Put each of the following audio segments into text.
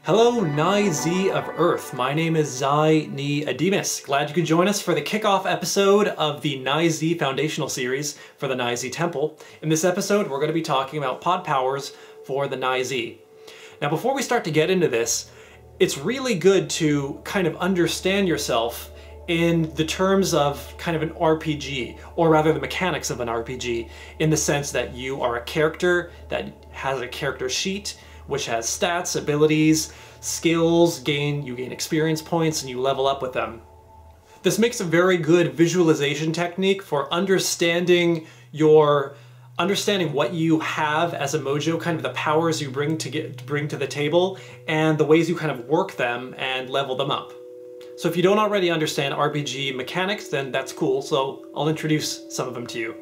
Hello, Nai-Z of Earth. My name is Zai Ni Ademus. Glad you could join us for the kickoff episode of the Nai-Z Foundational Series for the Nai-Z Temple. In this episode, we're going to be talking about pod powers for the Nai-Z. Now, before we start to get into this, it's really good to kind of understand yourself in the terms of kind of an RPG, or rather the mechanics of an RPG, in the sense that you are a character that has a character sheet, which has stats, abilities, skills, you gain experience points, and you level up with them. This makes a very good visualization technique for understanding what you have as a mojo, kind of the powers you bring to the table, and the ways you kind of work them and level them up. So if you don't already understand RPG mechanics, then that's cool, so I'll introduce some of them to you.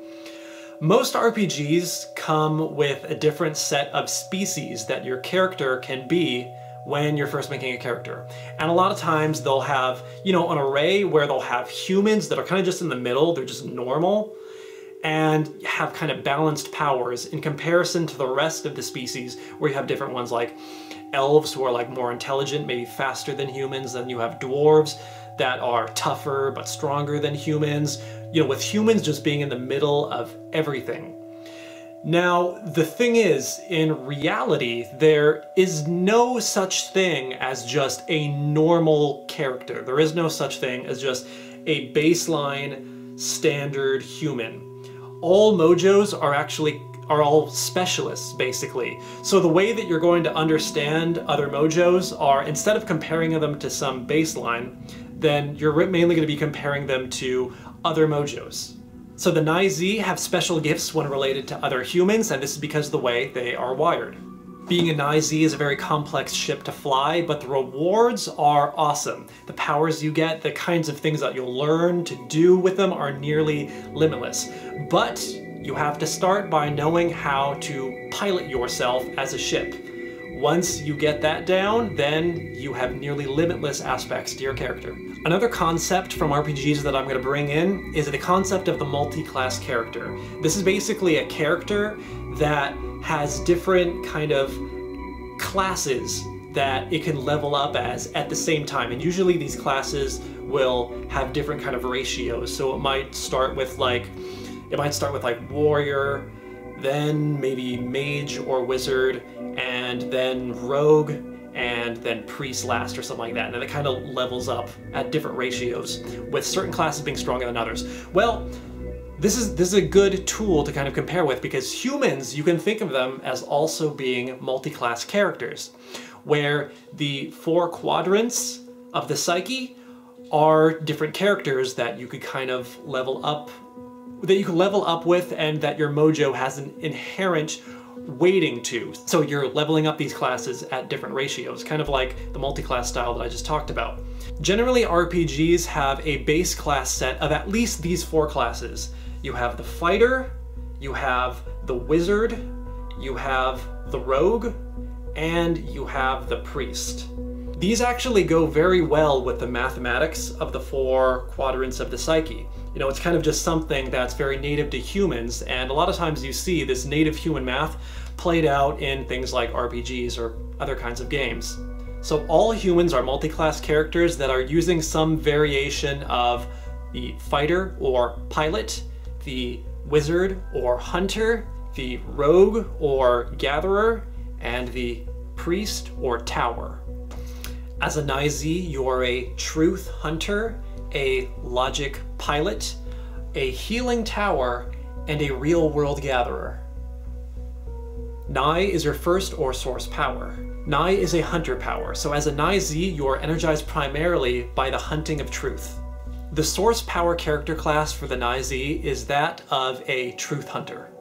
Most RPGs come with a different set of species that your character can be when you're first making a character. And a lot of times they'll have, an array where they'll have humans that are kind of just in the middle, they're just normal, and have kind of balanced powers in comparison to the rest of the species, where you have different ones like elves who are like more intelligent, maybe faster than humans. Then you have dwarves that are tougher but stronger than humans, with humans just being in the middle of everything. Now, the thing is, in reality, there is no such thing as just a normal character. There is no such thing as just a baseline standard human. All mojos are all specialists, basically. So the way that you're going to understand other mojos are, instead of comparing them to some baseline, then you're mainly going to be comparing them to other mojos. So the Nai-Z have special gifts when related to other humans, and this is because of the way they are wired. Being a Nai-Z is a very complex ship to fly, but the rewards are awesome. The powers you get, the kinds of things that you'll learn to do with them are nearly limitless. But you have to start by knowing how to pilot yourself as a ship. Once you get that down, then you have nearly limitless aspects to your character. Another concept from RPGs that I'm going to bring in is the concept of the multi-class character. This is basically a character that has different kind of classes that it can level up as at the same time. And usually these classes will have different kind of ratios. So it might start with like warrior, then maybe mage or wizard, and then rogue, and then priest last, or something like that. And then it kind of levels up at different ratios, with certain classes being stronger than others. Well, this is a good tool to kind of compare with, because humans, you can think of them as also being multi-class characters, where the 4 quadrants of the psyche are different characters that you could kind of level up with, and that your mojo has an inherent weighting to. So you're leveling up these classes at different ratios, kind of like the multi-class style that I just talked about. Generally, RPGs have a base class set of at least these 4 classes. You have the fighter, you have the wizard, you have the rogue, and you have the priest. These actually go very well with the mathematics of the 4 quadrants of the psyche. It's kind of just something that's very native to humans, and a lot of times you see this native human math played out in things like RPGs or other kinds of games. So all humans are multi-class characters that are using some variation of the fighter or pilot, the wizard or hunter, the rogue or gatherer, and the priest or tower. As a Nai-Z, you are a truth hunter, a logic pilot, a healing tower, and a real-world gatherer. Nai is your first or source power. Nai is a hunter power, so as a Nai-Z, you are energized primarily by the hunting of truth. The source power character class for the Nai-Z is that of a truth hunter.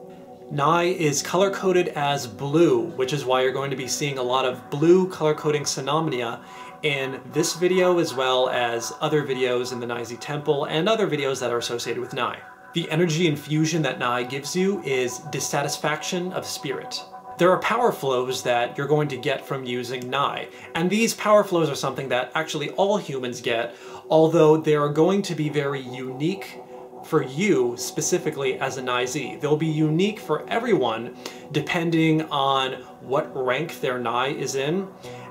Nai is color-coded as blue, which is why you're going to be seeing a lot of blue color-coding phenomena in this video, as well as other videos in the Nai-Z Temple and other videos that are associated with Nai. The energy infusion that Nai gives you is dissatisfaction of spirit. There are power flows that you're going to get from using Nai, and these power flows are something that actually all humans get, although they are going to be very unique for you specifically as a Nai Z. They'll be unique for everyone depending on what rank their Nai is in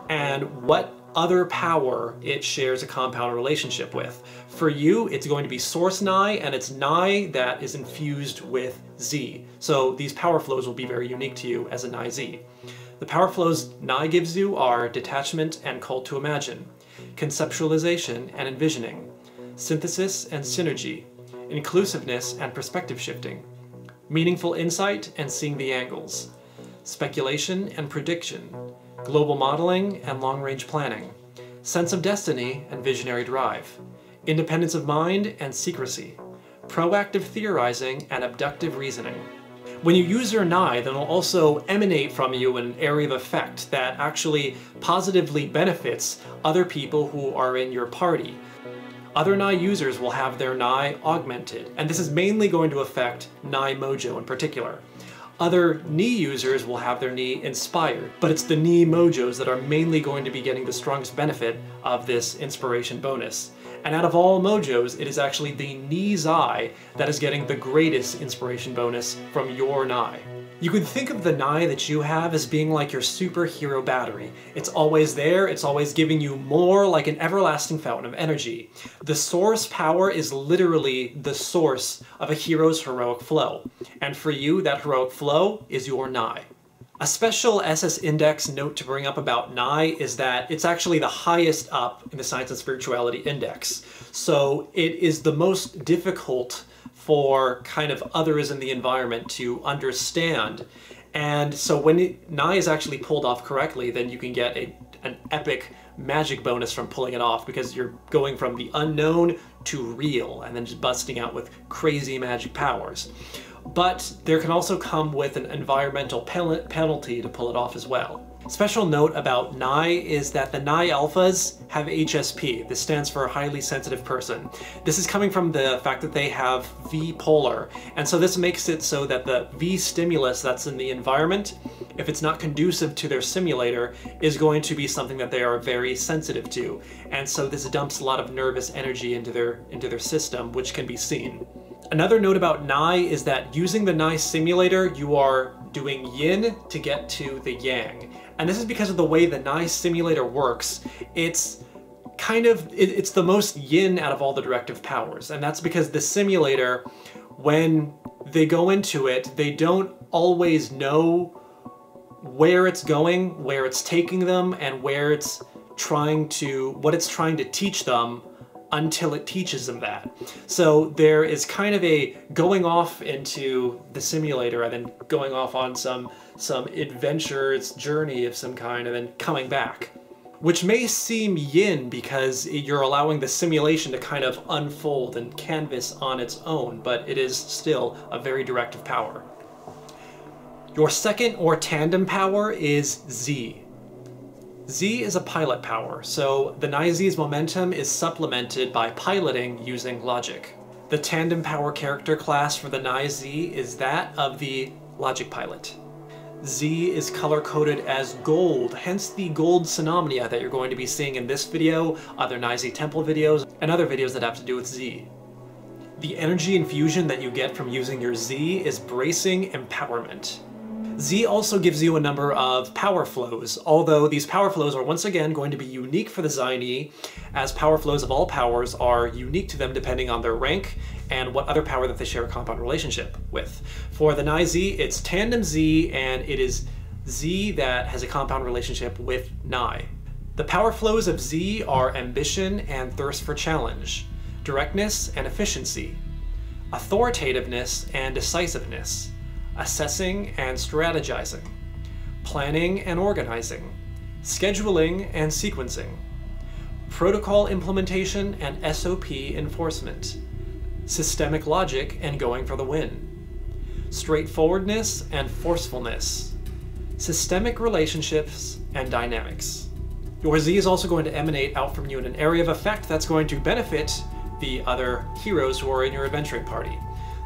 and what other power it shares a compound relationship with. For you, it's going to be Source Nai, and it's Nai that is infused with Z. So these power flows will be very unique to you as a Nai Z. The power flows Nai gives you are detachment and call to imagine, conceptualization and envisioning, synthesis and synergy, inclusiveness and perspective shifting, meaningful insight and seeing the angles, speculation and prediction, global modeling and long-range planning, sense of destiny and visionary drive, independence of mind and secrecy, proactive theorizing and abductive reasoning. When you use your Nai, then it'll also emanate from you an area of effect that actually positively benefits other people who are in your party. Other Nai users will have their Nai augmented, and this is mainly going to affect Nai Mojo in particular. Other Ni users will have their Ni inspired, but it's the Ni Mojos that are mainly going to be getting the strongest benefit of this inspiration bonus. And out of all Mojos, it is actually the Ni Zai that is getting the greatest inspiration bonus from your Nai. You could think of the Nai that you have as being like your superhero battery. It's always there, it's always giving you more, like an everlasting fountain of energy. The source power is literally the source of a hero's heroic flow. And for you, that heroic flow is your Nai. A special SS Index note to bring up about Nai is that it's actually the highest up in the Science and Spirituality Index. So it is the most difficult for kind of others in the environment to understand. And so when Nai is actually pulled off correctly, then you can get an epic magic bonus from pulling it off, because you're going from the unknown to real and then just busting out with crazy magic powers. But there can also come with an environmental penalty to pull it off as well. Special note about Nai is that the Nai Alphas have HSP. This stands for highly sensitive person. This is coming from the fact that they have V polar, and so this makes it so that the V stimulus that's in the environment, if it's not conducive to their simulator, is going to be something that they are very sensitive to. And so this dumps a lot of nervous energy into their system, which can be seen. Another note about Nai is that using the Nai simulator, you are doing yin to get to the yang. And this is because of the way the Nai simulator works. It's the most yin out of all the directive powers. And that's because the simulator, when they go into it, they don't always know where it's going, where it's taking them, and what it's trying to teach them until it teaches them that. So there is kind of a going off into the simulator and then going off on some adventurous journey of some kind and then coming back. Which may seem yin because you're allowing the simulation to kind of unfold and canvas on its own, but it is still a very directive power. Your second or tandem power is Z. Z is a pilot power, so the Nai Z's momentum is supplemented by piloting using logic. The tandem power character class for the Nai Z is that of the logic pilot. Z is color-coded as gold, hence the gold Phenomena that you're going to be seeing in this video, other Nai Z Temple videos, and other videos that have to do with Z. The energy infusion that you get from using your Z is bracing empowerment. Z also gives you a number of power flows, although these power flows are once again going to be unique for the Zai Ni, as power flows of all powers are unique to them depending on their rank and what other power that they share a compound relationship with. For the Nai Z, it's Tandem Z, and it is Z that has a compound relationship with Nai. The power flows of Z are ambition and thirst for challenge, directness and efficiency, authoritativeness and decisiveness, assessing and strategizing, planning and organizing, scheduling and sequencing, protocol implementation and SOP enforcement, systemic logic and going for the win, straightforwardness and forcefulness, systemic relationships and dynamics. Your Z is also going to emanate out from you in an area of effect that's going to benefit the other heroes who are in your adventuring party.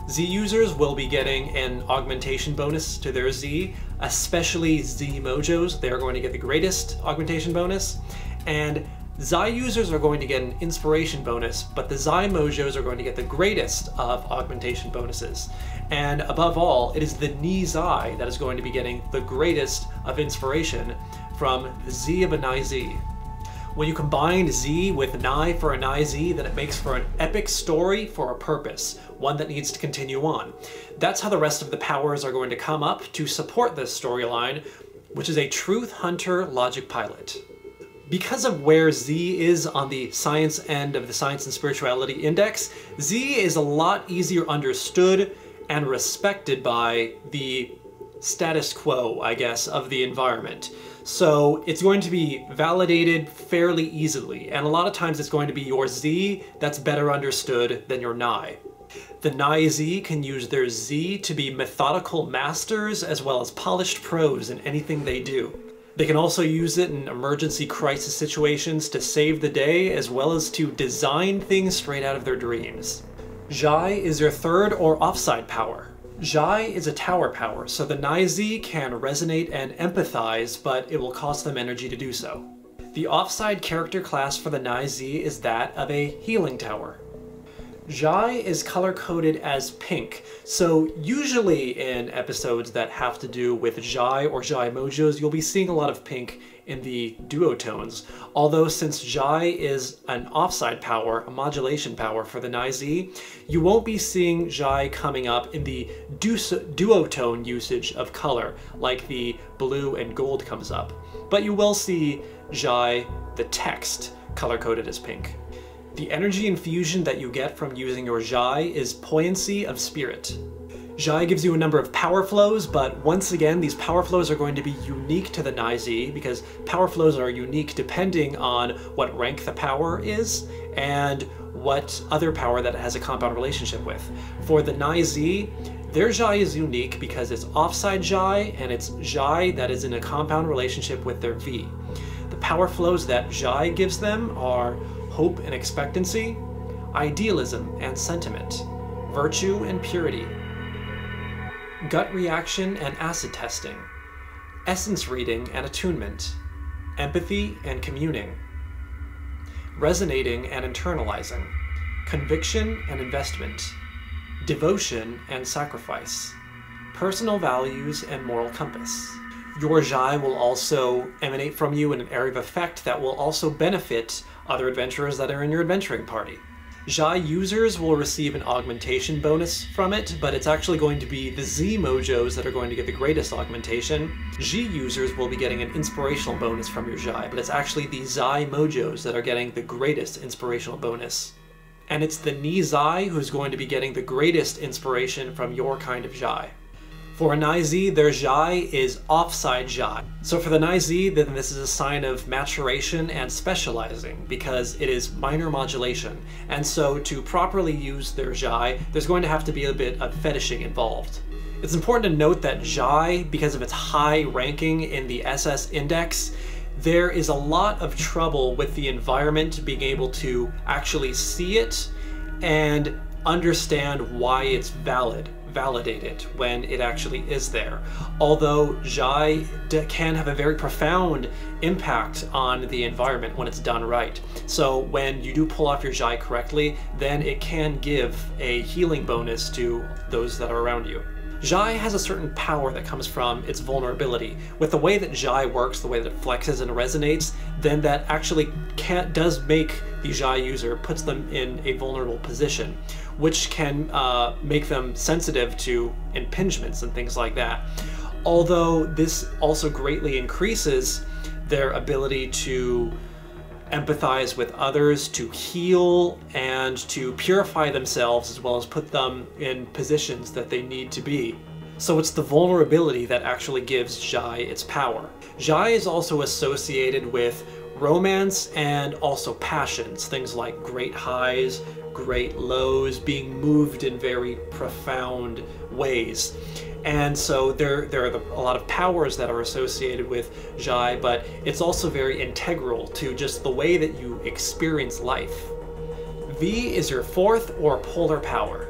Z users will be getting an augmentation bonus to their Z, especially Z Mojos. They're going to get the greatest augmentation bonus. And Zai users are going to get an inspiration bonus, but the Zai Mojos are going to get the greatest of augmentation bonuses. And above all, it is the Ni Zai that is going to be getting the greatest of inspiration from the Z of a Nai Z. When you combine Z with Nai for a Nai Z, then it makes for an epic story for a purpose, one that needs to continue on. That's how the rest of the powers are going to come up to support this storyline, which is a Truth Hunter Logic Pilot. Because of where Z is on the science end of the Science and Spirituality Index, Z is a lot easier understood and respected by the status quo, I guess, of the environment. So it's going to be validated fairly easily, and a lot of times it's going to be your Z that's better understood than your Nai. The Nai Z can use their Z to be methodical masters as well as polished pros in anything they do. They can also use it in emergency crisis situations to save the day as well as to design things straight out of their dreams. Zhai is your third or offside power. Zhai is a tower power, so the Nai Z can resonate and empathize, but it will cost them energy to do so. The offside character class for the Nai Z is that of a healing tower. Zhai is color-coded as pink, so usually in episodes that have to do with Zhai or Zhai Mojos, you'll be seeing a lot of pink in the duotones. Although since Zhai is an offside power, a modulation power for the Nai Z, you won't be seeing Zhai coming up in the duotone usage of color, like the blue and gold comes up. But you will see Zhai, the text, color-coded as pink. The energy infusion that you get from using your Zhai is Poignancy of Spirit. Zhai gives you a number of power flows, but once again, these power flows are going to be unique to the Nai Z because power flows are unique depending on what rank the power is and what other power that it has a compound relationship with. For the Nai Z, their Zhai is unique because it's offside Zhai and it's Zhai that is in a compound relationship with their V. The power flows that Zhai gives them are Hope and Expectancy, Idealism and Sentiment, Virtue and Purity, Gut Reaction and Acid Testing, Essence Reading and Attunement, Empathy and Communing, Resonating and Internalizing, Conviction and Investment, Devotion and Sacrifice, Personal Values and Moral Compass. Your Zhai will also emanate from you in an area of effect that will also benefit other adventurers that are in your adventuring party. Zhai users will receive an augmentation bonus from it, but it's actually going to be the Z Mojos that are going to get the greatest augmentation. Zhi users will be getting an inspirational bonus from your Zhai, but it's actually the Zai Mojos that are getting the greatest inspirational bonus. And it's the Ni Zai who's going to be getting the greatest inspiration from your kind of Zhai. For a Nai Z, their Zhai is offside Zhai. So for the Nai Z, then this is a sign of maturation and specializing because it is minor modulation. And so to properly use their Zhai, there's going to have to be a bit of fetishing involved. It's important to note that Zhai, because of its high ranking in the SS index, there is a lot of trouble with the environment being able to actually see it and understand why it's valid. Validate it when it actually is there. Although Zhai can have a very profound impact on the environment when it's done right. So when you do pull off your Zhai correctly, then it can give a healing bonus to those that are around you. Zhai has a certain power that comes from its vulnerability. With the way that Zhai works, the way that it flexes and resonates, then that actually does make the Zhai user, puts them in a vulnerable position, which can make them sensitive to impingements and things like that. Although this also greatly increases their ability to empathize with others, to heal, and to purify themselves, as well as put them in positions that they need to be. So it's the vulnerability that actually gives Zhai its power. Zhai is also associated with romance and also passions, things like great highs, great lows, being moved in very profound ways. And so there are a lot of powers that are associated with Zhai, but it's also very integral to just the way that you experience life. V is your fourth or polar power.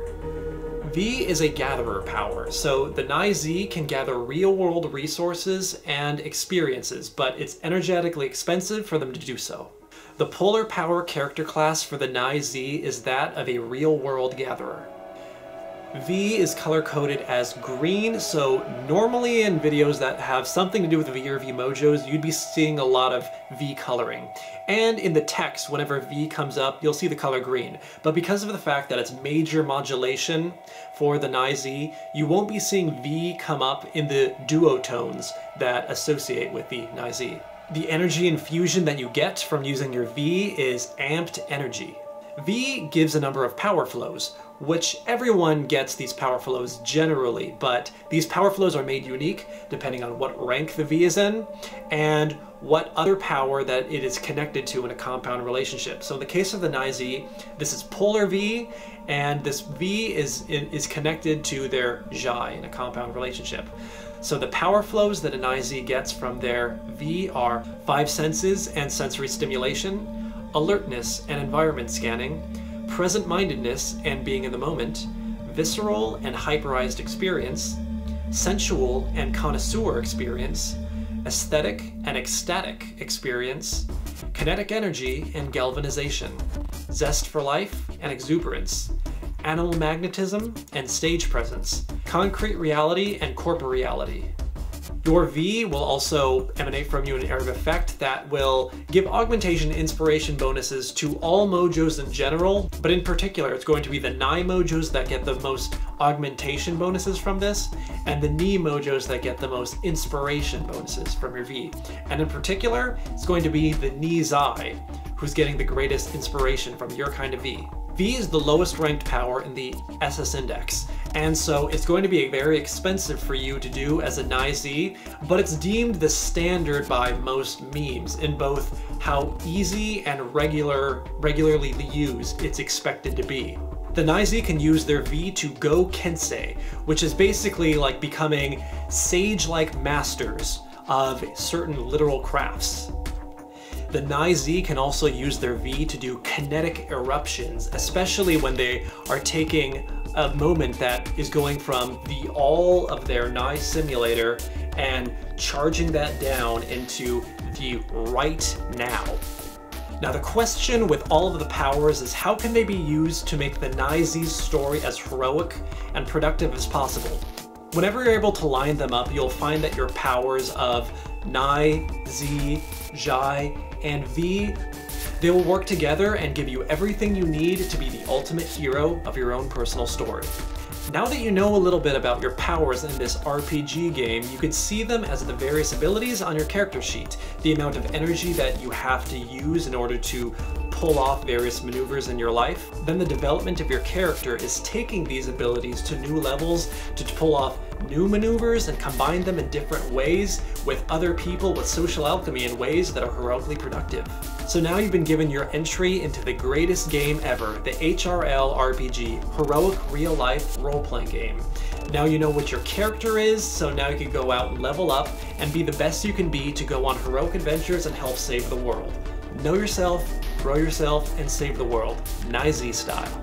V is a gatherer power, so the Nai Z can gather real-world resources and experiences, but it's energetically expensive for them to do so. The polar power character class for the Nai-Z is that of a real-world gatherer. V is color-coded as green, so normally in videos that have something to do with V or V Mojos, you'd be seeing a lot of V coloring. And in the text, whenever V comes up, you'll see the color green. But because of the fact that it's major modulation for the Nai-Z, you won't be seeing V come up in the duotones that associate with the Nai-Z. The energy infusion that you get from using your V is amped energy. V gives a number of power flows, which everyone gets these power flows generally, but these power flows are made unique depending on what rank the V is in and what other power that it is connected to in a compound relationship. So in the case of the Nai-Z, this is polar V, and this V is connected to their Zhai in a compound relationship. So the power flows that a Nai-Z gets from their V are 5 senses and sensory stimulation, alertness and environment scanning, present-mindedness and being in the moment, visceral and hyperized experience, sensual and connoisseur experience, aesthetic and ecstatic experience, kinetic energy and galvanization, zest for life and exuberance, animal magnetism and stage presence, concrete reality and corporeality. Your V will also emanate from you an area of effect that will give augmentation inspiration bonuses to all Mojos in general, but in particular it's going to be the Nai Mojos that get the most augmentation bonuses from this, and the Ni Mojos that get the most inspiration bonuses from your V. And in particular, it's going to be the Ni Zai, who's getting the greatest inspiration from your kind of V. V is the lowest ranked power in the SS Index, and so it's going to be very expensive for you to do as a Nai-Z, but it's deemed the standard by most memes in both how easy and regularly used it's expected to be. The Nai-Z can use their V to go Kensei, which is basically like becoming sage-like masters of certain literal crafts. The Nai-Z can also use their V to do kinetic eruptions, especially when they are taking a moment that is going from the all of their Nai simulator and charging that down into the right now. Now the question with all of the powers is how can they be used to make the Nai-Z's story as heroic and productive as possible? Whenever you're able to line them up, you'll find that your powers of Nai, Z, Zhai, and V, they will work together and give you everything you need to be the ultimate hero of your own personal story. Now that you know a little bit about your powers in this RPG game, you can see them as the various abilities on your character sheet, the amount of energy that you have to use in order to pull off various maneuvers in your life. Then the development of your character is taking these abilities to new levels to pull off new maneuvers and combine them in different ways with other people with social alchemy in ways that are heroically productive. So now you've been given your entry into the greatest game ever, the HRL RPG, Heroic Real Life Role-Playing Game. Now you know what your character is, so now you can go out and level up and be the best you can be to go on heroic adventures and help save the world. Know yourself, grow yourself, and save the world, Nai-Z style.